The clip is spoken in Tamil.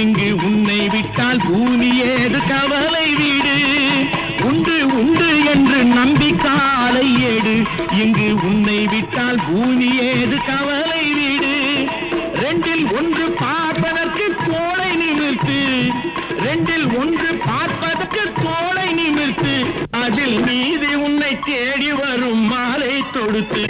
இங்கு உன்னை விட்டால் பூமி ஏது கவலை வீடு உண்டு உண்டு என்று நம்பிக்காலை ஏடு இங்கு உன்னை விட்டால் பூமி ஏது கவலை வீடு ரெண்டில் ஒன்று பார்ப்பதற்கு கோளை நிமிர்த்து ரெண்டில் ஒன்று பார்ப்பதற்கு கோளை நிமிர்த்து அதில் மீது உன்னை தேடி வரும் மாலை தொடுத்து